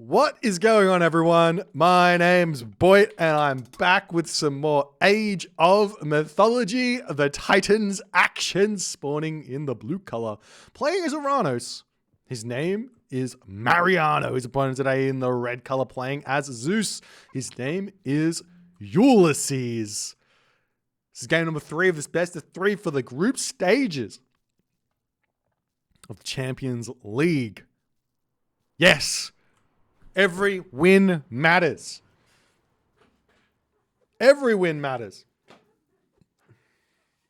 What is going on, everyone? My name's Boit, and I'm back with some more Age of Mythology, the Titans action, spawning in the blue color. Playing as Oranos. His name is Mariano. His opponent today in the red color, playing as Zeus. His name is Ulysses. This is game number 3 of this best of 3 for the group stages of the Champions League. Yes. Every win matters. Every win matters.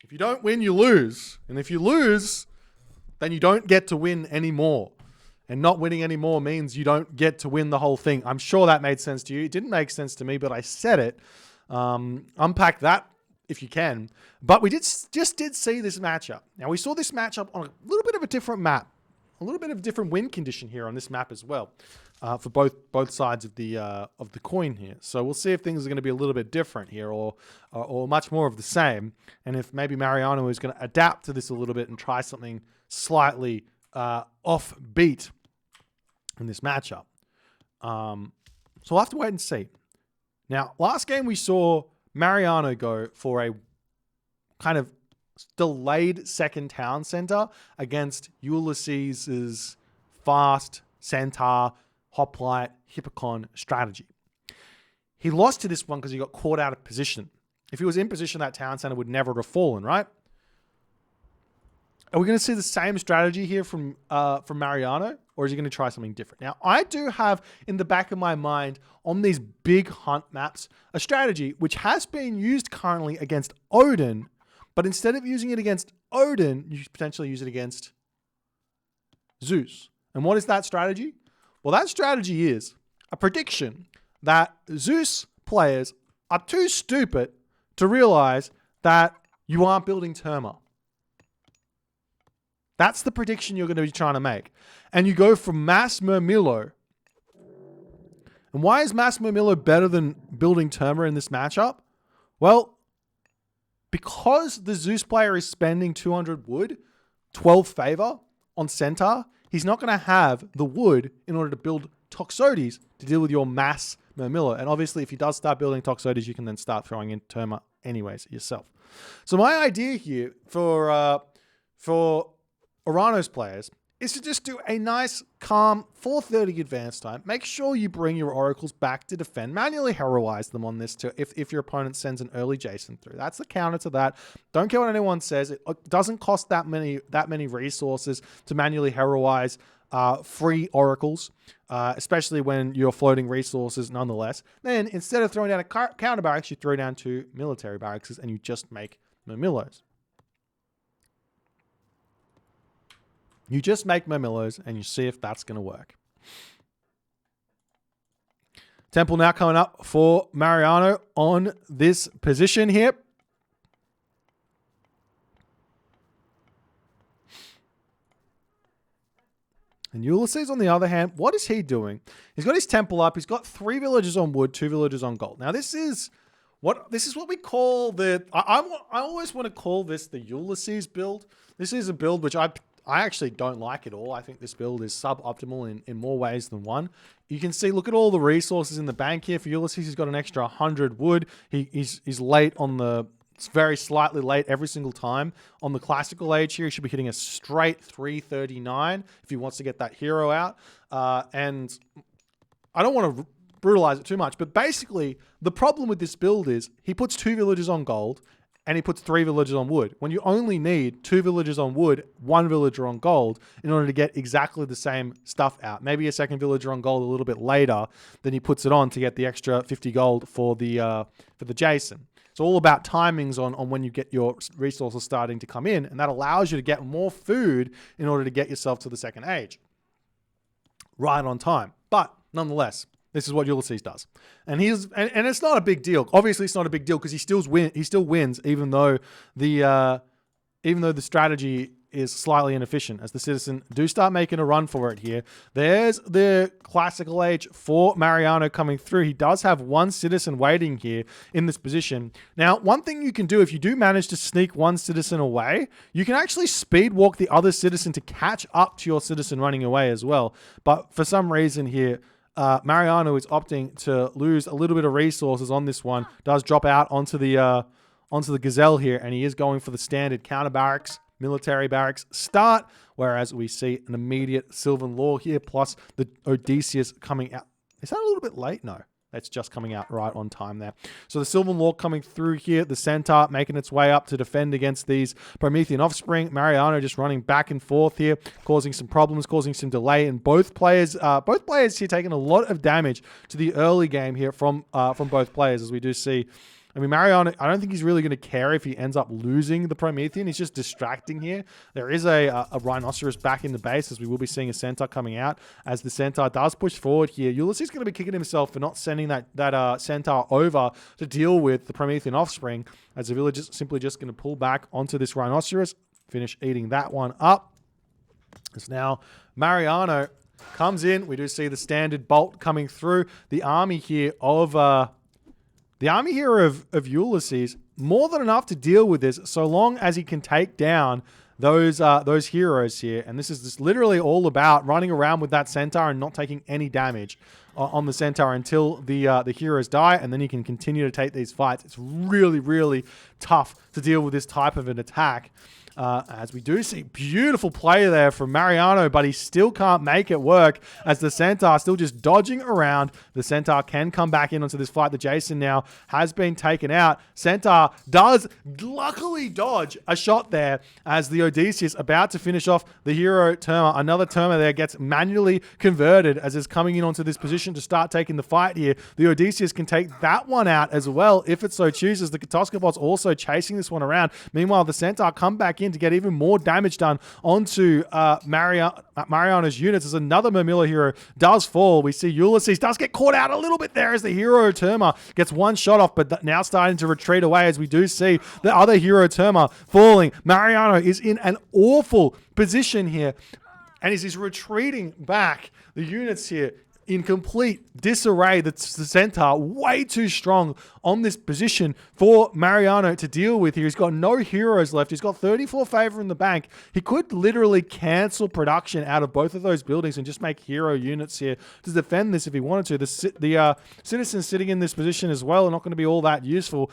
If you don't win, you lose. And if you lose, then you don't get to win anymore. And not winning anymore means you don't get to win the whole thing. I'm sure that made sense to you. It didn't make sense to me, but I said it. Unpack that if you can. But we just did see this matchup. Now, we saw this matchup on a little bit of a different map. A little bit of a different win condition here on this map as well. For both sides of the coin here. So we'll see if things are going to be a little bit different here or much more of the same. And if maybe Mariano is going to adapt to this a little bit and try something slightly offbeat in this matchup. So we'll have to wait and see. Now, last game we saw Mariano go for a kind of delayed second town center against Ulysses's fast centaur hoplite hippocon strategy. He lost to this one because he got caught out of position. If he was in position, that town center would never have fallen, right? Are we going to see the same strategy here from Mariano, or is he going to try something different? Now, I do have in the back of my mind on these big hunt maps a strategy which has been used currently against Odin, but instead of using it against Odin, you potentially use it against Zeus. And what is that strategy? Well, that strategy is a prediction that Zeus players are too stupid to realize that you aren't building Terma. That's the prediction you're going to be trying to make. And you go for Mass Murmillo. And why is Mass Murmillo better than building Terma in this matchup? Well, because the Zeus player is spending 200 wood, 12 favor on Centaur, he's not going to have the wood in order to build Toxotes to deal with your Mass Murmillo. And obviously, if he does start building Toxotes, you can then start throwing in Terma anyways yourself. So my idea here for Oranos players is to just do a nice, calm 4:30 advance time. Make sure you bring your oracles back to defend. Manually heroize them on this too if your opponent sends an early Jason through. That's the counter to that. Don't care what anyone says. It doesn't cost that many resources to manually heroize free oracles, especially when you're floating resources nonetheless. Then instead of throwing down a counter barracks, you throw down 2 military barracks and you just make Murmillos. You just make Murmillos and you see if that's going to work. Temple now coming up for Mariano on this position here. And Ulysses, on the other hand, what is he doing? He's got his temple up. He's got 3 villages on wood, 2 villages on gold. Now, this is what we call the... I always want to call this the Ulysses build. This is a build which I actually don't like at all. I think this build is suboptimal in more ways than one. You can see, look at all the resources in the bank here. For Ulysses, he's got an extra 100 wood. He's late on the... It's very slightly late every single time. On the classical age here, he should be hitting a straight 339 if he wants to get that hero out. And I don't want to brutalize it too much, but basically, the problem with this build is he puts 2 villages on gold, and he puts 3 villages on wood. When you only need 2 villages on wood, 1 villager on gold in order to get exactly the same stuff out. Maybe a second villager on gold a little bit later, then he puts it on to get the extra 50 gold for the Jason. It's all about timings on when you get your resources starting to come in, and that allows you to get more food in order to get yourself to the second age. Right on time. But nonetheless, this is what Ulysses does. And it's not a big deal. Obviously, it's not a big deal because he still wins, even though the strategy is slightly inefficient. As the citizen do start making a run for it here. There's the classical age for Mariano coming through. He does have 1 citizen waiting here in this position. Now, one thing you can do if you do manage to sneak 1 citizen away, you can actually speed walk the other citizen to catch up to your citizen running away as well. But for some reason here, Mariano is opting to lose a little bit of resources on this one. Does drop out onto the Gazelle here, and he is going for the standard counter barracks, military barracks start, whereas we see an immediate Sylvan Law here, plus the Odysseus coming out. Is that a little bit late? No. That's just coming out right on time there. So the Sylvan Law coming through here. The Centaur making its way up to defend against these Promethean offspring. Mariano just running back and forth here, causing some problems, causing some delay. And both players here taking a lot of damage to the early game here from both players, as we do see. I mean, Mariano, I don't think he's really going to care if he ends up losing the Promethean. He's just distracting here. There is a Rhinoceros back in the base, as we will be seeing a Centaur coming out. As the Centaur does push forward here, Ulysses is going to be kicking himself for not sending that Centaur over to deal with the Promethean offspring, as the village is simply just going to pull back onto this Rhinoceros, finish eating that one up. As now Mariano comes in. We do see the standard bolt coming through. The army here of Ulysses, more than enough to deal with this, so long as he can take down those heroes here. And this is just literally all about running around with that Centaur and not taking any damage on the Centaur until the heroes die, and then you can continue to take these fights. It's really, really tough to deal with this type of an attack. As we do see beautiful play there from Mariano, but he still can't make it work, as the Centaur still just dodging around. The Centaur can come back in onto this fight. The Jason now has been taken out. Centaur does luckily dodge a shot there, as the Odysseus about to finish off the hero Terma. Another Terma there gets manually converted as it's coming in onto this position to start taking the fight here. The Odysseus can take that one out as well if it so chooses. The Katoskopos also chasing this one around. Meanwhile, the Centaur come back in to get even more damage done onto Mariano's units, as another Mermilla hero does fall. We see Ulysses does get caught out a little bit there, as the hero Terma gets one shot off, but now starting to retreat away, as we do see the other hero Terma falling. Mariano is in an awful position here, and as he's retreating back, the units here in complete disarray. The Centaur way too strong on this position for Mariano to deal with here. He's got no heroes left. He's got 34 favor in the bank. He could literally cancel production out of both of those buildings and just make hero units here to defend this if he wanted to. The citizens sitting in this position as well are not going to be all that useful.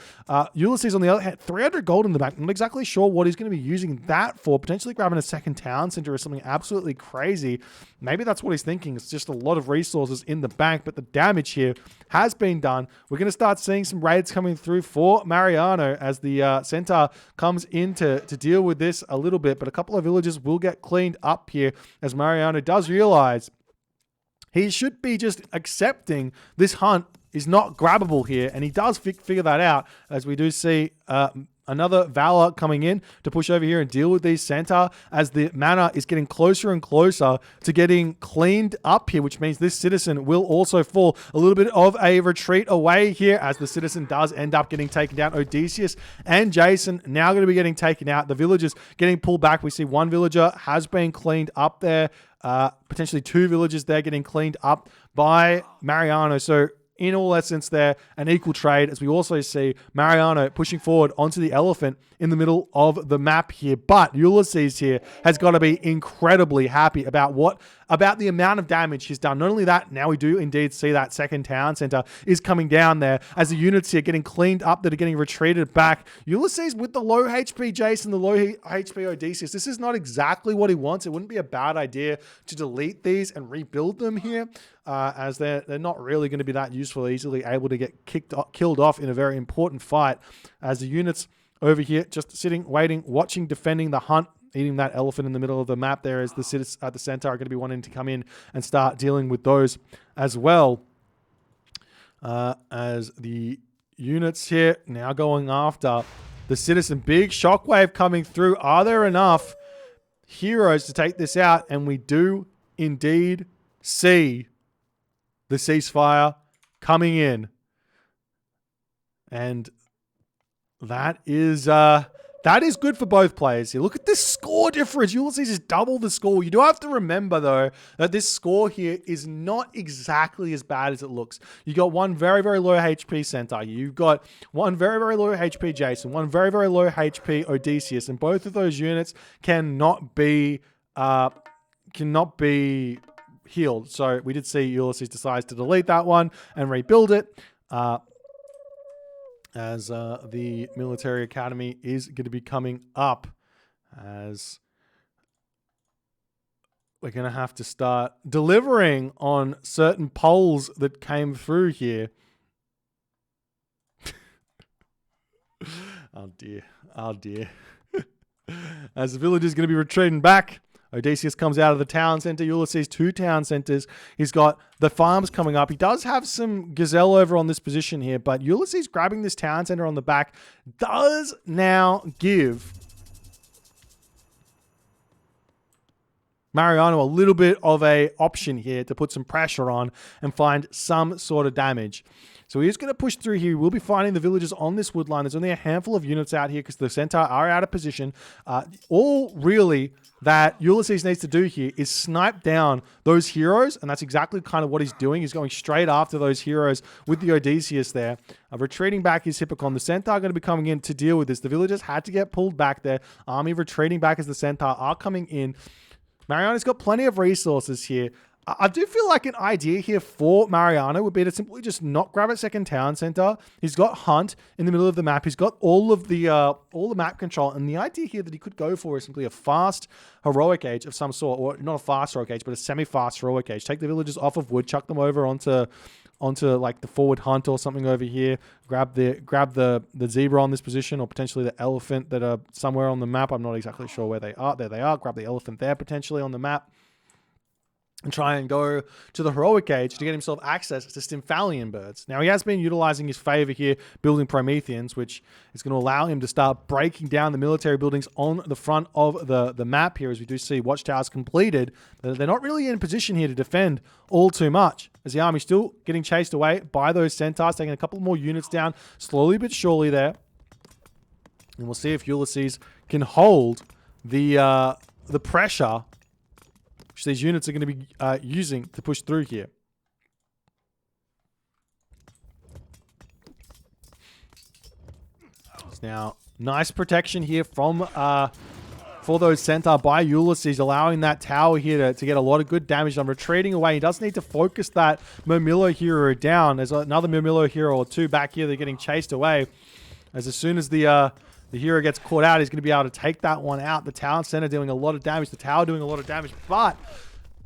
Ulysses, on the other hand, 300 gold in the bank. I'm not exactly sure what he's going to be using that for. Potentially grabbing a second town center or something absolutely crazy. Maybe that's what he's thinking. It's just a lot of resources in the bank, but the damage here has been done. We're going to start seeing some raids coming through for Mariano as the Centaur comes in to deal with this a little bit, but a couple of villages will get cleaned up here, as Mariano does realize he should be just accepting this hunt is not grabbable here, and he does figure that out, as we do see another Valor coming in to push over here and deal with these Centaur, as the mana is getting closer and closer to getting cleaned up here, which means this citizen will also fall. A little bit of a retreat away here, as the citizen does end up getting taken down. Odysseus and Jason now going to be getting taken out. The villagers getting pulled back. We see one villager has been cleaned up there. Potentially two villagers there getting cleaned up by Mariano. So in all essence there, an equal trade, as we also see Mariano pushing forward onto the elephant in the middle of the map here. But Ulysses here has got to be incredibly happy about the amount of damage he's done. Not only that, now we do indeed see that second town center is coming down there, as the units here getting cleaned up that are getting retreated back. Ulysses with the low HP Jason, the low HP Odysseus, this is not exactly what he wants. It wouldn't be a bad idea to delete these and rebuild them here, as they're not really going to be that useful, easily able to get killed off in a very important fight, as the units over here just sitting, waiting, watching, defending the hunt, eating that elephant in the middle of the map there, as the Centaur are going to be wanting to come in and start dealing with those as well. As the units here now going after the citizen. Big shockwave coming through. Are there enough heroes to take this out? And we do indeed see the ceasefire coming in. And that is good for both players here. Look at this score difference. Ulysses is double the score. You do have to remember, though, that this score here is not exactly as bad as it looks. You got one very, very low HP Centaur. You've got one very, very low HP Jason, one very, very low HP Odysseus, and both of those units cannot be healed. So we did see Ulysses decides to delete that one and rebuild it. As the military academy is going to be coming up, as we're going to have to start delivering on certain polls that came through here. Oh dear. Oh dear. As the village is going to be retreating back, Odysseus comes out of the town center. Ulysses, 2 town centers. He's got the farms coming up. He does have some gazelle over on this position here, but Ulysses grabbing this town center on the back does now give Mariano a little bit of a option here to put some pressure on and find some sort of damage. So he's going to push through here. We'll be finding the villagers on this wood line. There's only a handful of units out here because the centaur are out of position. All really that Ulysses needs to do here is snipe down those heroes, and that's exactly kind of what he's doing. He's going straight after those heroes with the Odysseus there. Retreating back is Hippocon. The centaur are going to be coming in to deal with this. The villagers had to get pulled back there. Army retreating back as the centaur are coming in. Mariano's got plenty of resources here. I do feel like an idea here for Mariano would be to simply just not grab a second town center. He's got Hunt in the middle of the map. He's got all the map control. And the idea here that he could go for is simply a fast heroic age of some sort, or not a fast heroic age, but a semi-fast heroic age. Take the villagers off of wood, chuck them over onto like the forward Hunt or something over here. Grab the zebra on this position, or potentially the elephant that are somewhere on the map. I'm not exactly sure where they are. There they are. Grab the elephant there potentially on the map. And try and go to the heroic age to get himself access to Stymphalian birds. Now, he has been utilizing his favor here, building Prometheans, which is going to allow him to start breaking down the military buildings on the front of the map here, as we do see watchtowers completed. They're not really in a position here to defend all too much, as the army's still getting chased away by those centaurs, taking a couple more units down, slowly but surely there. And we'll see if Ulysses can hold the pressure which these units are going to be using to push through here. Now, nice protection here from for those centaur by Ulysses, allowing that tower here to get a lot of good damage. I'm retreating away. He does need to focus that Murmillo hero down. There's another Murmillo hero or two back here. They're getting chased away. As soon as the hero gets caught out, he's going to be able to take that one out. The town center doing a lot of damage. The tower doing a lot of damage. But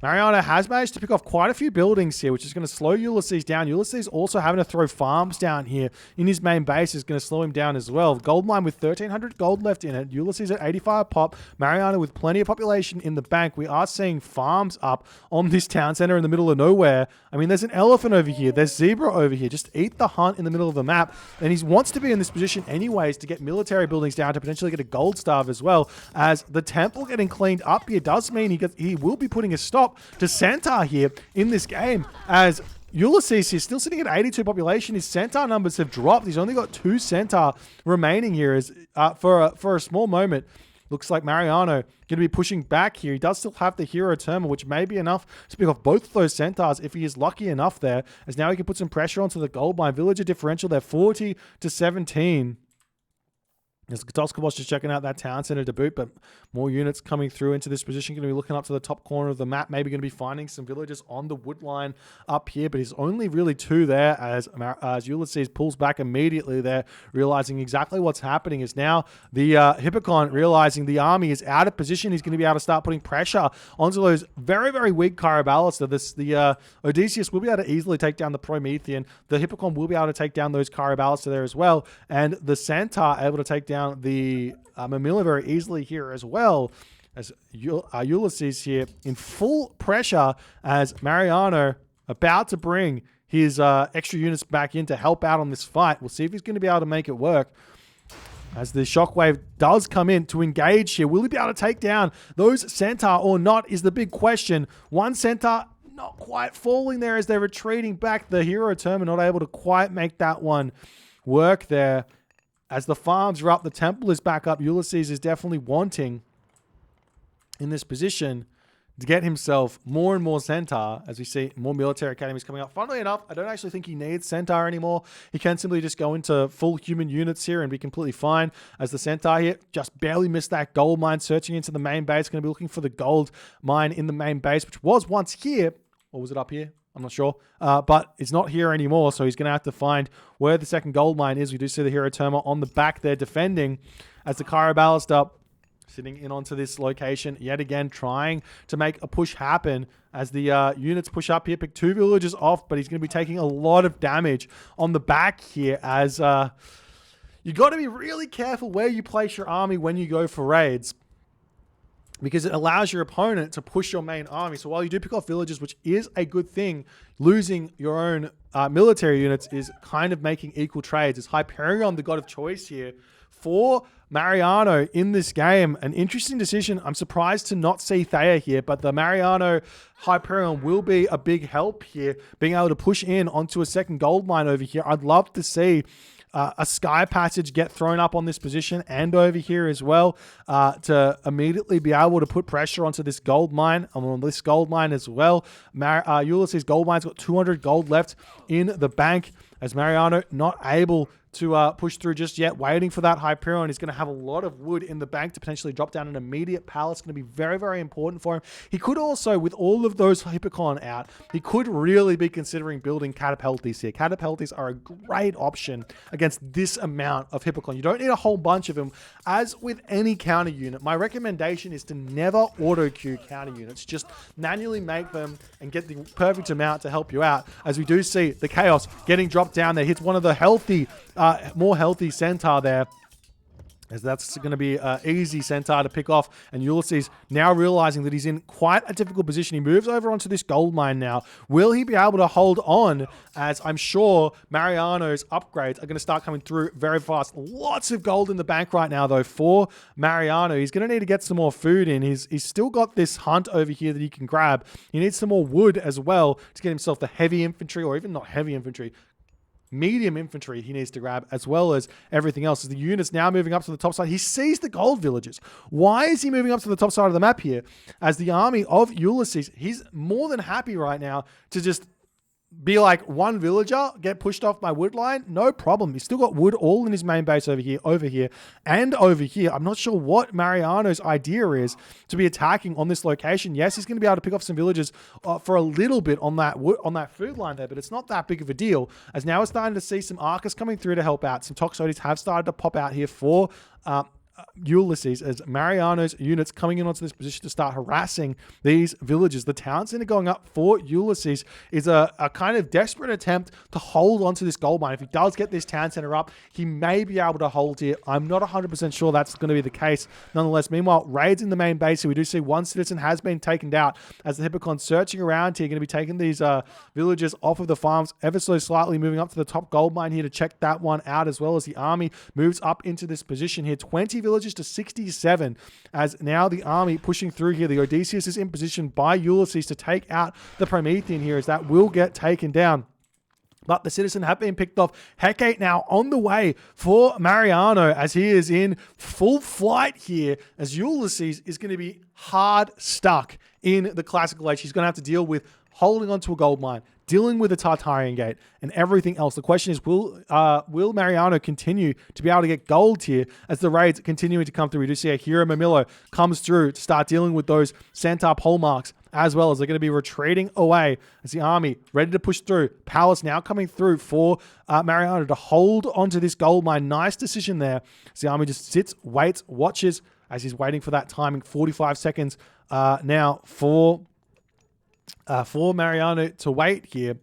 Mariano has managed to pick off quite a few buildings here, which is going to slow Ulysses down. Ulysses also having to throw farms down here in his main base is going to slow him down as well. Gold mine with 1,300 gold left in it. Ulysses at 85 pop. Mariano with plenty of population in the bank. We are seeing farms up on this town center in the middle of nowhere. I mean, there's an elephant over here. There's zebra over here. Just eat the Hunt in the middle of the map. And he wants to be in this position anyways to get military buildings down to potentially get a gold starve as well. As the temple getting cleaned up here does mean he will be putting a stop to centaur here in this game, as Ulysses is still sitting at 82 population. His centaur numbers have dropped. He's only got 2 centaur remaining here. As for a small moment, looks like Mariano going to be pushing back here. He does still have the hero terminal, which may be enough to pick off both of those centaurs if he is lucky enough there, as now he can put some pressure onto the gold mine. Villager differential there, 40 to 17. As Kotoskobos just checking out that town center to boot, but more units coming through into this position. Going to be looking up to the top corner of the map, maybe going to be finding some villagers on the wood line up here, but he's only really 2 there as Ulysses pulls back immediately there, realizing exactly what's happening. Is now the Hippocon realizing the army is out of position. He's going to be able to start putting pressure onto those very, very weak Caraballists. The Odysseus will be able to easily take down the Promethean. The Hippocon will be able to take down those Caraballists there as well, and the Centaur able to take down the Murmillo very easily here as well, as Ulysses here in full pressure, as Mariano about to bring his extra units back in to help out on this fight. We'll see if he's going to be able to make it work. As the shockwave does come in to engage here, will he be able to take down those centaur or not is the big question. One centaur not quite falling there as they're retreating back. The hero terminal not able to quite make that one work there. As the farms are up, the temple is back up. Ulysses is definitely wanting in this position to get himself more and more centaur, as we see more military academies coming up. Funnily enough, I don't actually think he needs centaur anymore. He can simply just go into full human units here and be completely fine, as the centaur here just barely missed that gold mine, searching into the main base. Going to be looking for the gold mine in the main base, which was once here. Or was it up here? I'm not sure. But it's not here anymore, so he's going to have to find where the second gold mine is. We do see the Hero Terma on the back there defending as the Cairo Ballast up, sitting in onto this location, yet again trying to make a push happen as the units push up here, pick 2 villagers off, but he's going to be taking a lot of damage on the back here as you got to be really careful where you place your army when you go for raids, because it allows your opponent to push your main army. So while you do pick off villages, which is a good thing, losing your own military units is kind of making equal trades. It's Hyperion, the god of choice here for Mariano in this game. An interesting decision. I'm surprised to not see Thea here, but the Mariano Hyperion will be a big help here, being able to push in onto a second gold mine over here. I'd love to see a Sky Passage get thrown up on this position and over here as well to immediately be able to put pressure onto this gold mine, on this gold mine as well. Ulysses gold mine's got 200 gold left in the bank as Mariano not able to push through just yet, waiting for that Hyperion. He's going to have a lot of wood in the bank to potentially drop down an immediate palace. Going to be very, very important for him. He could also, with all of those Hippocon out, he could really be considering building Catapultis here. Catapultis are a great option against this amount of Hippocon. You don't need a whole bunch of them. As with any counter unit, my recommendation is to never auto-queue counter units. Just manually make them and get the perfect amount to help you out. As we do see the Chaos getting dropped down there, hits one of the healthy more healthy centaur there, as that's going to be an easy centaur to pick off. And Ulysses now realizing that he's in quite a difficult position. He moves over onto this gold mine now. Will he be able to hold on, as I'm sure Mariano's upgrades are going to start coming through very fast. Lots of gold in the bank right now, though, for Mariano. He's going to need to get some more food in. He's still got this hunt over here that he can grab. He needs some more wood as well to get himself the heavy infantry, or even not heavy infantry, medium infantry he needs to grab, as well as everything else. As the unit's now moving up to the top side, he sees the gold villages. Why is he moving up to the top side of the map here? As the army of Ulysses, he's more than happy right now to just be like, one villager get pushed off my wood line, no problem. He's still got wood all in his main base over here, and over here. I'm not sure what Mariano's idea is to be attacking on this location. Yes, he's going to be able to pick off some villages for a little bit on that food line there, but it's not that big of a deal. As now we're starting to see some Arcus coming through to help out. Some Toxotes have started to pop out here for Ulysses, as Mariano's units coming in onto this position to start harassing these villages. The town center going up for Ulysses is a kind of desperate attempt to hold onto this gold mine. If he does get this town center up, he may be able to hold here. I'm not 100% sure that's going to be the case. Nonetheless, meanwhile, raids in the main base here. We do see one citizen has been taken out as the Hippocon searching around here, going to be taking these villagers off of the farms ever so slightly, moving up to the top gold mine here to check that one out, as well as the army moves up into this position here. 20 villages to 67, as now the army pushing through here. The Odysseus is in position by Ulysses to take out the Promethean here, as that will get taken down. But the citizen have been picked off. Hecate now on the way for Mariano, as he is in full flight here, as Ulysses is going to be hard stuck in the classical age. He's going to have to deal with holding onto a gold mine, dealing with a Tartarian gate, and everything else. The question is, will Mariano continue to be able to get gold here as the raids continuing to come through? We do see a Hero Mamilo comes through to start dealing with those Centaur pole marks, as well as they're going to be retreating away as the army ready to push through. Palace now coming through for Mariano to hold onto this gold mine. Nice decision there. As the army just sits, waits, watches as he's waiting for that timing. 45 seconds now for Mariano to wait here,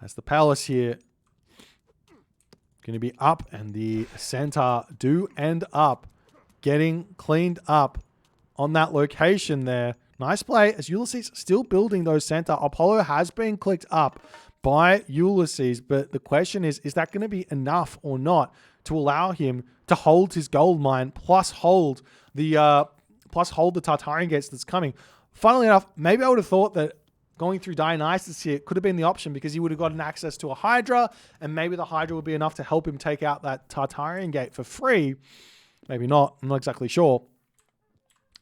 as the palace here going to be up, and the Centaur do end up getting cleaned up on that location there. Nice play, as Ulysses still building those Centaur. Apollo has been clicked up by Ulysses, but the question is that going to be enough or not to allow him to hold his gold mine, plus hold the Tartarian gates that's coming? Funnily enough, maybe I would have thought that going through Dionysus here could have been the option, because he would have gotten access to a Hydra, and maybe the Hydra would be enough to help him take out that Tartarian gate for free. Maybe not. I'm not exactly sure.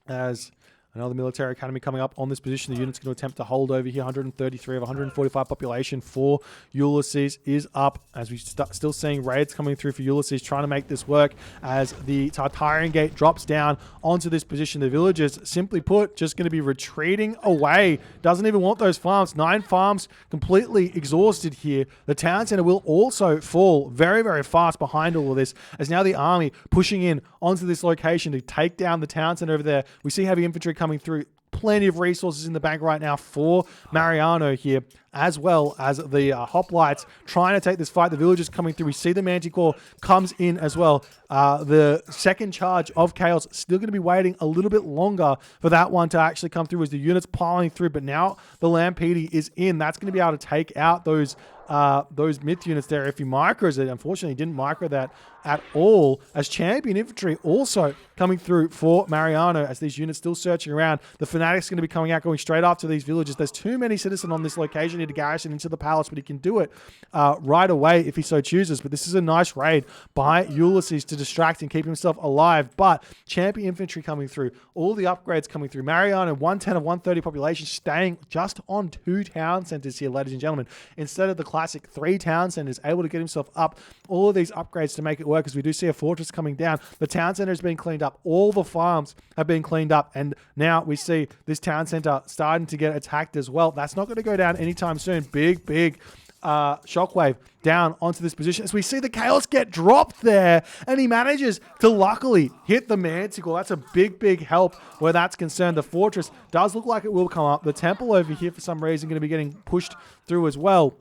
As Another military academy coming up on this position. The unit's going to attempt to hold over here. 133 of 145 population for Ulysses is up, as we still seeing raids coming through for Ulysses, trying to make this work as the Tartarian gate drops down onto this position. The villagers, simply put, just going to be retreating away. Doesn't even want those farms. 9 farms completely exhausted here. The town center will also fall very, very fast behind all of this, as now the army pushing in onto this location to take down the town center over there. We see heavy infantry coming through. Plenty of resources in the bank right now for Mariano here, as well as the hoplites trying to take this fight. The villagers coming through. We see the Manticore comes in as well. The second charge of Chaos still going to be waiting a little bit longer for that one to actually come through as the units piling through. But now the Lampede is in. That's going to be able to take out those myth units there if he micros it. Unfortunately, he didn't micro that at all, as champion infantry also coming through for Mariano as these units still searching around. The Fanatic's going to be coming out, going straight after these villages. There's too many citizens on this location here to garrison into the palace, but he can do it right away if he so chooses. But this is a nice raid by Ulysses to distract and keep himself alive. But champion infantry coming through, all the upgrades coming through. Mariano, 110 of 130 population, staying just on 2 town centers here, ladies and gentlemen, instead of the classic 3 town centers, able to get himself up. All of these upgrades to make it work, as we do see a fortress coming down. The town center has been cleaned up. All the farms have been cleaned up, and now we see this town center starting to get attacked as well. That's not going to go down anytime soon. Big shockwave down onto this position as we see the Chaos get dropped there, and he manages to luckily hit the Manticore. That's a big help where that's concerned. The fortress does look like it will come up. The temple over here for some reason going to be getting pushed through as well.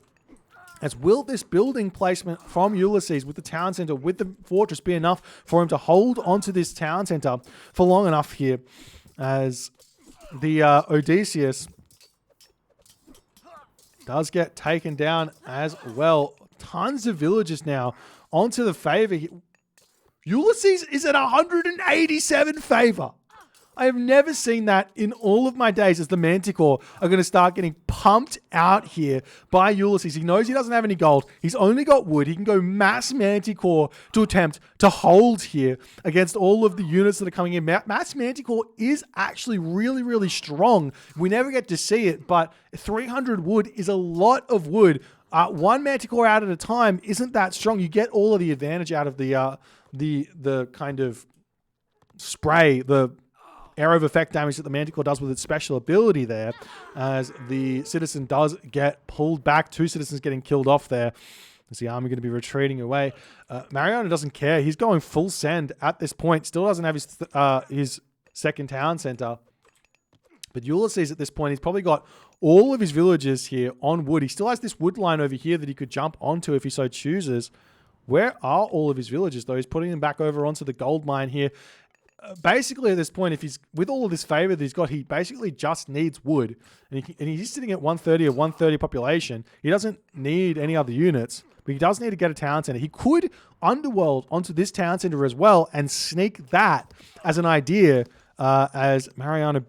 As will this building placement from Ulysses with the town center, with the fortress, be enough for him to hold onto this town center for long enough here, as the Odysseus does get taken down as well. Tons of villagers now onto the favor. Ulysses is at 187 favor. I have never seen that in all of my days, as the Manticore are going to start getting pumped out here by Ulysses. He knows he doesn't have any gold. He's only got wood. He can go mass Manticore to attempt to hold here against all of the units that are coming in. Mass Manticore is actually really strong. We never get to see it, but 300 wood is a lot of wood. 1 Manticore out at a time isn't that strong. You get all of the advantage out of the kind of spray, the arrow of effect damage that the Manticore does with its special ability there, as the citizen does get pulled back. 2 citizens getting killed off there. Is the army going to be retreating away? Mariano doesn't care. He's going full send at this point. Still doesn't have his second town center. But Ulysses at this point, he's probably got all of his villagers here on wood. He still has this wood line over here that he could jump onto if he so chooses. Where are all of his villagers, though? He's putting them back over onto the gold mine here. Basically, at this point, if he's with all of this favor that he's got, he basically just needs wood, and he's sitting at 130 or 130 population. He doesn't need any other units, but he does need to get a town center. He could underworld onto this town center as well and sneak that as an idea. As Mariano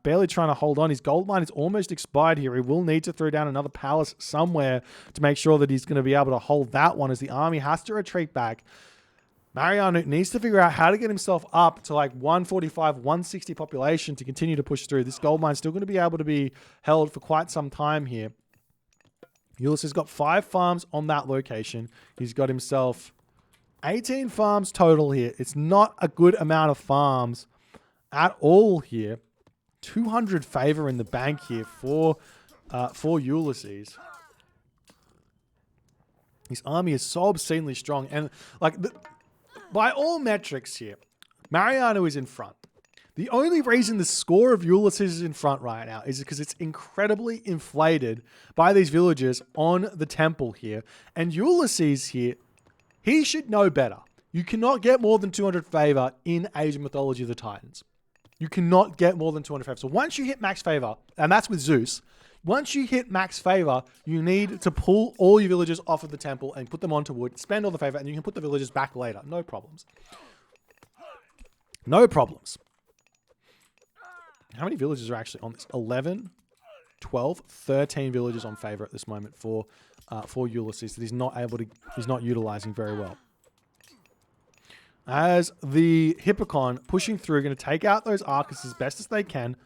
barely trying to hold on. His gold mine is almost expired here. He will need to throw down another palace somewhere to make sure that he's going to be able to hold that one, as the army has to retreat back. Mariano needs to figure out how to get himself up to like 145, 160 population to continue to push through. This gold mine is still going to be able to be held for quite some time here. Ulysses has got 5 farms on that location. He's got himself 18 farms total here. It's not a good amount of farms at all here. 200 favor in the bank here for Ulysses. His army is so obscenely strong, and like by all metrics here, Mariano is in front. The only reason the score of Ulysses is in front right now is because it's incredibly inflated by these villagers on the temple here. And Ulysses here, he should know better. You cannot get more than 200 favor in Asian mythology of the Titans. You cannot get more than 200 favor. So once you hit max favor, and that's with Zeus, once you hit max favor, you need to pull all your villagers off of the temple and put them onto wood, spend all the favor, and you can put the villagers back later. No problems. No problems. How many villagers are actually on this? 11, 12, 13 villagers on favor at this moment for Ulysses that he's not utilizing very well. as the Hippocon pushing through, going to take out those Arcus as best as they can.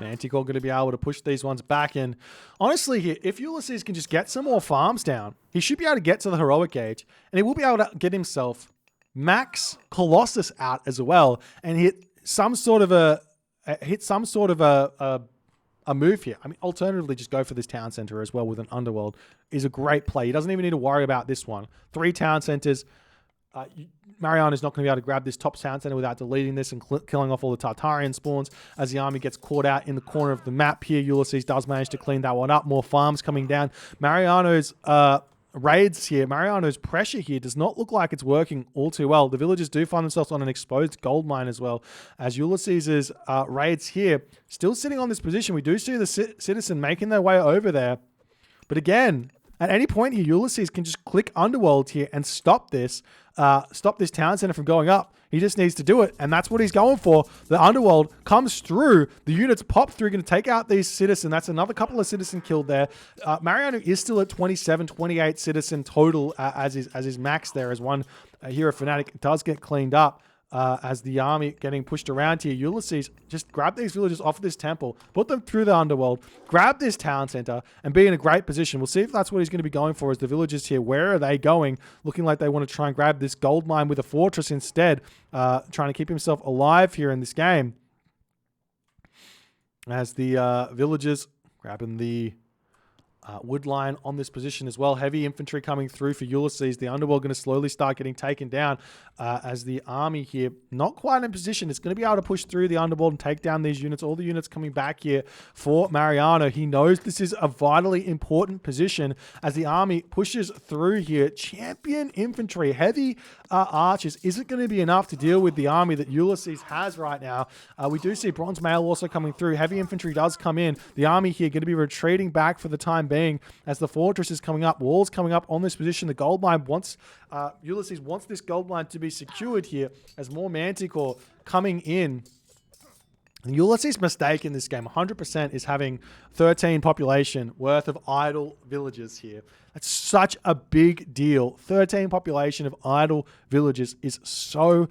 Manticore going to be able to push these ones back in. Honestly here, if Ulysses can just get some more farms down, he should be able to get to the heroic age, and he will be able to get himself max Colossus out as well, and hit some sort of a move here. I mean, alternatively, just go for this town center as well with an underworld is a great play. He doesn't even need to worry about this one. 3 town centers. Mariano's not going to be able to grab this top town center without deleting this and killing off all the Tartarian spawns as the army gets caught out in the corner of the map here. Ulysses does manage to clean that one up. More farms coming down. Mariano's raids here, Mariano's pressure here does not look like it's working all too well. The villagers do find themselves on an exposed gold mine as well, as Ulysses' raids here still sitting on this position. We do see the citizen making their way over there. But again, at any point here, Ulysses can just click Underworld here and stop this town center from going up. He just needs to do it, and that's what he's going for. The Underworld comes through. The units pop through, going to take out these citizens. That's another couple of citizens killed there. Mariano is still at 27, 28 citizen total as his max there, as one hero fanatic does get cleaned up. As the army getting pushed around here, Ulysses just grab these villagers off of this temple, put them through the underworld, grab this town center, and be in a great position. We'll see if that's what he's going to be going for as the villagers here. Where are they going? Looking like they want to try and grab this gold mine with a fortress instead, trying to keep himself alive here in this game. As the villagers grabbing the wood line on this position as well. Heavy infantry coming through for Ulysses. The underworld going to slowly start getting taken down as the army here, not quite in position. It's going to be able to push through the underworld and take down these units. All the units coming back here for Mariano. He knows this is a vitally important position as the army pushes through here. Champion infantry, heavy archers isn't going to be enough to deal with the army that Ulysses has right now. We do see bronze mail also coming through. Heavy infantry does come in. The army here going to be retreating back for the time being as the fortress is coming up, walls coming up on this position. The gold mine wants, Ulysses wants this gold mine to be secured here as more Manticore coming in. And Ulysses' mistake in this game, 100%, is having 13 population worth of idle villages here. That's such a big deal. 13 population of idle villages is so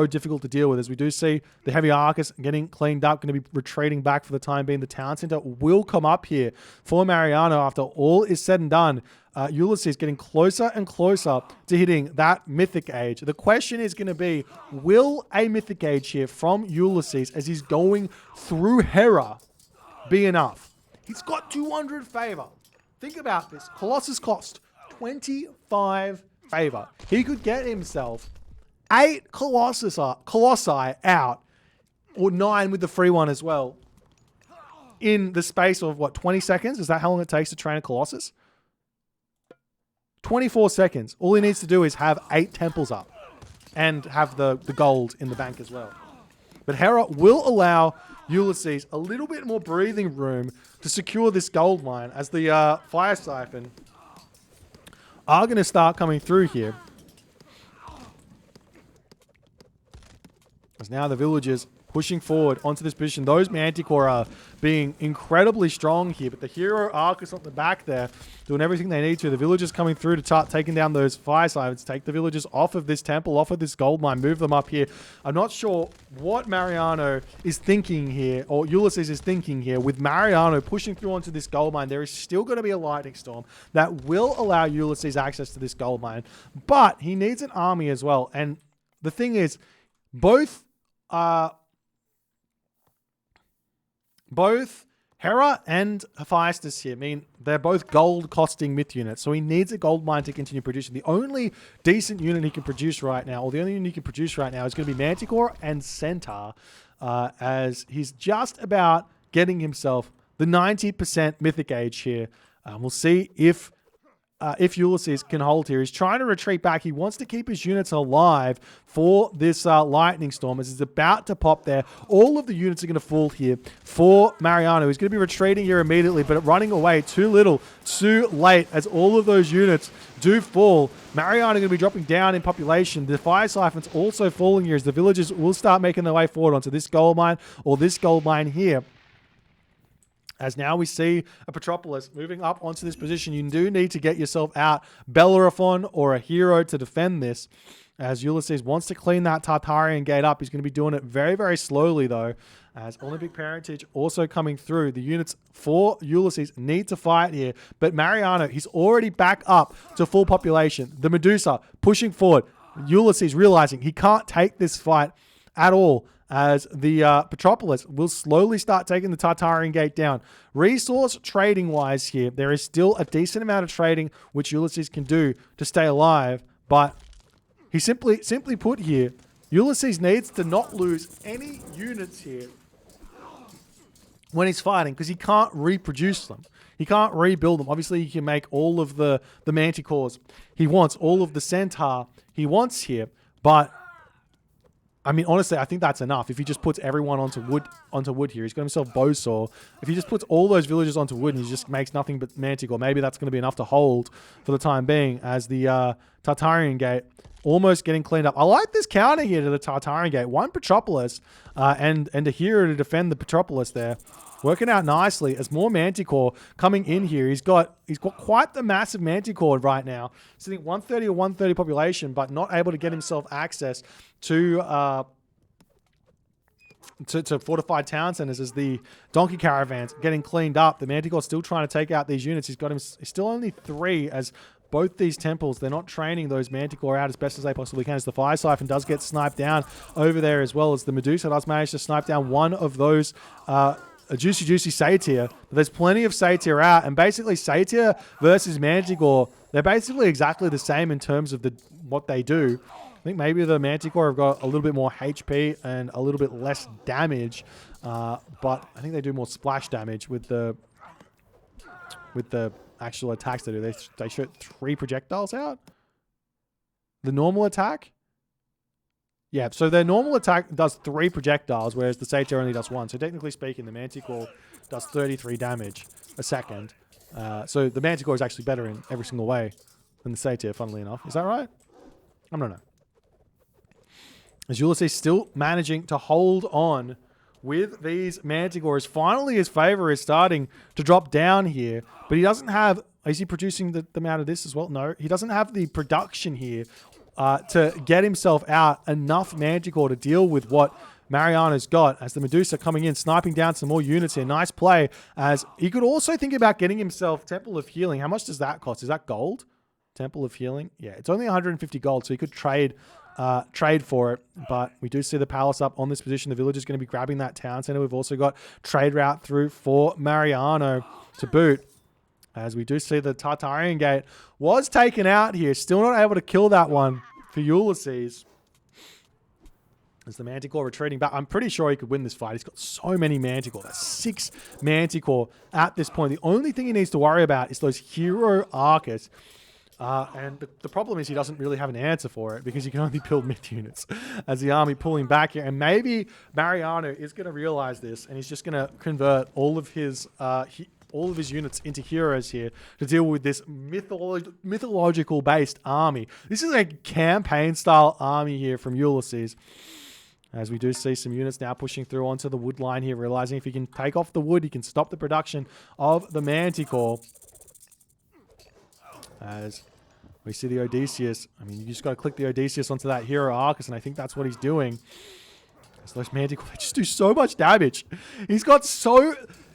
difficult to deal with, as we do see the heavy Arcus getting cleaned up, going to be retreating back for the time being. The town center will come up here for Mariano after all is said and done. Ulysses getting closer and closer to hitting that Mythic Age. The question is going to be, will a Mythic Age here from Ulysses as he's going through Hera be enough? He's got 200 favor. Think about this. Colossus cost 25 favor. He could get himself 8 Colossi out, or 9 with the free one as well, in the space of, what, 20 seconds? Is that how long it takes to train a Colossus? 24 seconds. All he needs to do is have 8 temples up and have the gold in the bank as well. But Hera will allow Ulysses a little bit more breathing room to secure this gold mine as the fire siphon are going to start coming through here. As now the villagers pushing forward onto this position. Those Manticore are being incredibly strong here, but the hero Arcus on the back there doing everything they need to. The villagers coming through to start taking down those fire siphons, take the villagers off of this temple, off of this gold mine, move them up here. I'm not sure what Mariano is thinking here, or Ulysses is thinking here, with Mariano pushing through onto this gold mine. There is still going to be a lightning storm that will allow Ulysses access to this gold mine, but he needs an army as well. And the thing is, both Hera and Hephaestus here, I mean, they're both gold costing myth units, so he needs a gold mine to continue producing. The only decent unit he can produce right now, or the only unit he can produce right now, is going to be Manticore and Centaur, as he's just about getting himself the 90% Mythic Age here. We'll see if Ulysses can hold here. He's trying to retreat back. He wants to keep his units alive for this lightning storm as it's about to pop there. All of the units are going to fall here for Mariano. He's going to be retreating here immediately, but running away too little, too late, as all of those units do fall. Mariano going to be dropping down in population. The fire siphon's also falling here as the villagers will start making their way forward onto this gold mine or this gold mine here. As now we see a Petropolis moving up onto this position. You do need to get yourself out Bellerophon or a hero to defend this. As Ulysses wants to clean that Tartarian gate up. He's going to be doing it very, very slowly, though. As Olympic parentage also coming through. The units for Ulysses need to fight here. But Mariano, he's already back up to full population. The Medusa pushing forward. Ulysses realizing he can't take this fight at all. As the Petropolis will slowly start taking the Tartarian gate down. Resource trading wise here, there is still a decent amount of trading which Ulysses can do to stay alive. But he simply put here, Ulysses needs to not lose any units here when he's fighting, because he can't reproduce them. He can't rebuild them. Obviously, he can make all of the manticores he wants, all of the centaur he wants here. But I mean, honestly, I think that's enough. If he just puts everyone onto wood here, he's got himself Bowsaw. If he just puts all those villagers onto wood and he just makes nothing but manticore, maybe that's going to be enough to hold for the time being. As the Tartarian gate almost getting cleaned up. I like this counter here to the Tartarian gate. One Petropolis and a hero to defend the Petropolis there. Working out nicely as more Manticore coming in here. He's got quite the massive Manticore right now. Sitting 130 or 130 population, but not able to get himself access to fortified town centers as the donkey caravans getting cleaned up. The Manticore's still trying to take out these units. He's still only 3 as both these temples, they're not training those Manticore out as best as they possibly can, as the Fire Siphon does get sniped down over there, as well as the Medusa does manage to snipe down one of those a juicy Satyr. But there's plenty of Satyr out, and basically Satyr versus Manticore, they're basically exactly the same in terms of what they do. I think maybe the Manticore have got a little bit more HP and a little bit less damage, but I think they do more splash damage with the actual attacks they do. They shoot 3 projectiles out. The normal attack? Yeah, so their normal attack does 3 projectiles, whereas the Satyr only does 1. So technically speaking, the Manticore does 33 damage a second. So the Manticore is actually better in every single way than the Satyr, funnily enough. Is that right? I don't know. As Ulysses still managing to hold on with these Manticores. Finally, his favor is starting to drop down here, but he doesn't have... Is he producing the amount of this as well? No, he doesn't have the production here to get himself out enough Manticore to deal with what Mariano's got, as the Medusa coming in, sniping down some more units here. Nice play, as he could also think about getting himself Temple of Healing. How much does that cost? Is that gold? Temple of Healing? Yeah, it's only 150 gold, so he could trade for it, but we do see the palace up on this position. The village is going to be grabbing that town center. We've also got trade route through for Mariano to boot, as we do see the Tartarian gate was taken out here. Still not able to kill that one for Ulysses, as the Manticore retreating back. I'm pretty sure he could win this fight. He's got so many Manticore. That's 6 Manticore at this point. The only thing he needs to worry about is those hero archers. And the problem is he doesn't really have an answer for it, because you can only build mid units as the army pulling back here. And maybe Mariano is going to realize this, and he's just going to convert all of his units into heroes here to deal with this mythological based army. This is a campaign style army here from Ulysses, as we do see some units now pushing through onto the wood line here, realizing if he can take off the wood, he can stop the production of the Manticore. As we see the Odysseus. I mean, you just got to click the Odysseus onto that hero Arcus, and I think that's what he's doing. As those Manticore, they just do so much damage. He's got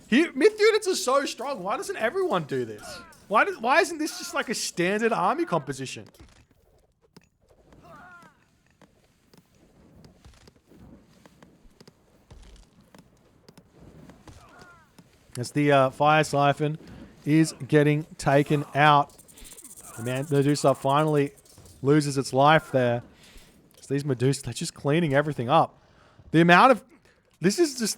myth units are so strong. Why doesn't everyone do this? Why isn't this just like a standard army composition? As the Fire Siphon is getting taken out. The Medusa finally loses its life there. So these Medusa, they're just cleaning everything up. The amount of... This is just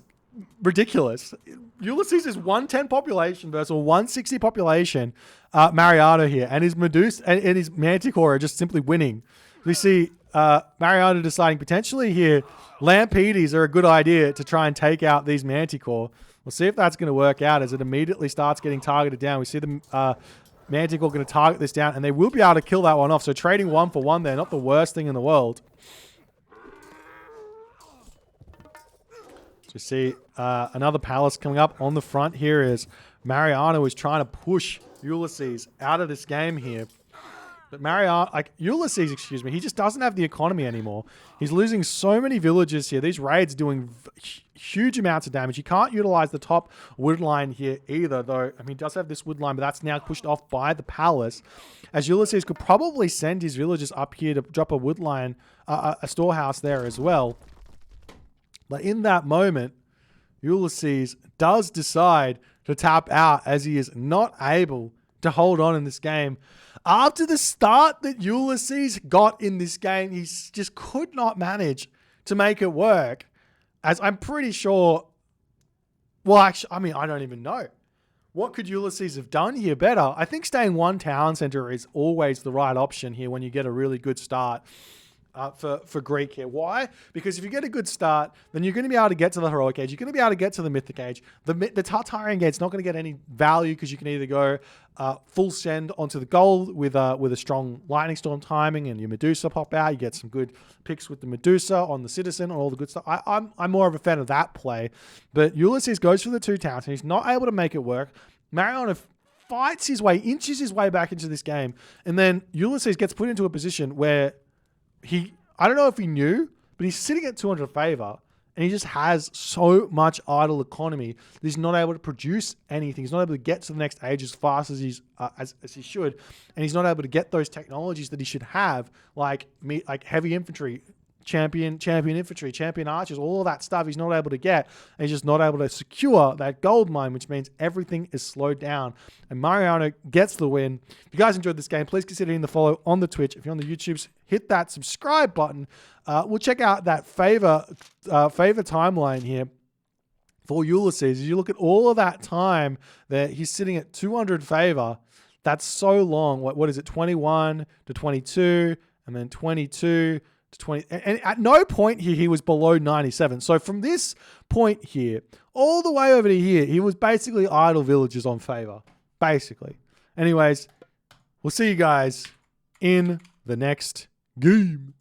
ridiculous. Ulysses is 110 population versus a 160 population Mariano here. And his Medusa and his Manticore are just simply winning. We see Mariano deciding potentially here, Lampedes are a good idea to try and take out these Manticore. We'll see if that's going to work out, as it immediately starts getting targeted down. We see the... Manticore going to target this down, and they will be able to kill that one off. So trading 1 for 1 there, not the worst thing in the world. So you see another palace coming up on the front here is Mariano is trying to push Ulysses out of this game here. But Ulysses, excuse me, he just doesn't have the economy anymore. He's losing so many villages here. These raids are doing huge amounts of damage. He can't utilize the top wood line here either, though. I mean, he does have this wood line, but that's now pushed off by the palace. As Ulysses could probably send his villagers up here to drop a wood line, a storehouse there as well. But in that moment, Ulysses does decide to tap out as he is not able to hold on in this game. After the start that Ulysses got in this game, he just could not manage to make it work. As I'm pretty sure, well, actually, I mean, I don't even know. What could Ulysses have done here better? I think staying one town center is always the right option here when you get a really good start. For Greek here. Why? Because if you get a good start, then you're going to be able to get to the heroic age. You're going to be able to get to the mythic age. The Tartarian gate's not going to get any value because you can either go full send onto the gold with a strong lightning storm timing and your Medusa pop out. You get some good picks with the Medusa on the citizen and all the good stuff. I'm more of a fan of that play. But Ulysses goes for the 2 towns and he's not able to make it work. Mariano fights his way, inches his way back into this game. And then Ulysses gets put into a position where I don't know if he knew, but he's sitting at 200 favor and he just has so much idle economy that he's not able to produce anything. He's not able to get to the next age as fast as he should. And he's not able to get those technologies that he should have, like heavy infantry, champion infantry, champion archers, all of that stuff he's not able to get. And he's just not able to secure that gold mine, which means everything is slowed down. And Mariano gets the win. If you guys enjoyed this game, please consider hitting the follow on the Twitch. If you're on the YouTubes, hit that subscribe button. We'll check out that favor timeline here for Ulysses. As you look at all of that time that he's sitting at 200 favor, that's so long. What is it? 21 to 22, and then 22 to 20. And at no point here he was below 97. So from this point here, all the way over to here, he was basically idle villagers on favor. Basically. Anyways, we'll see you guys in the next game.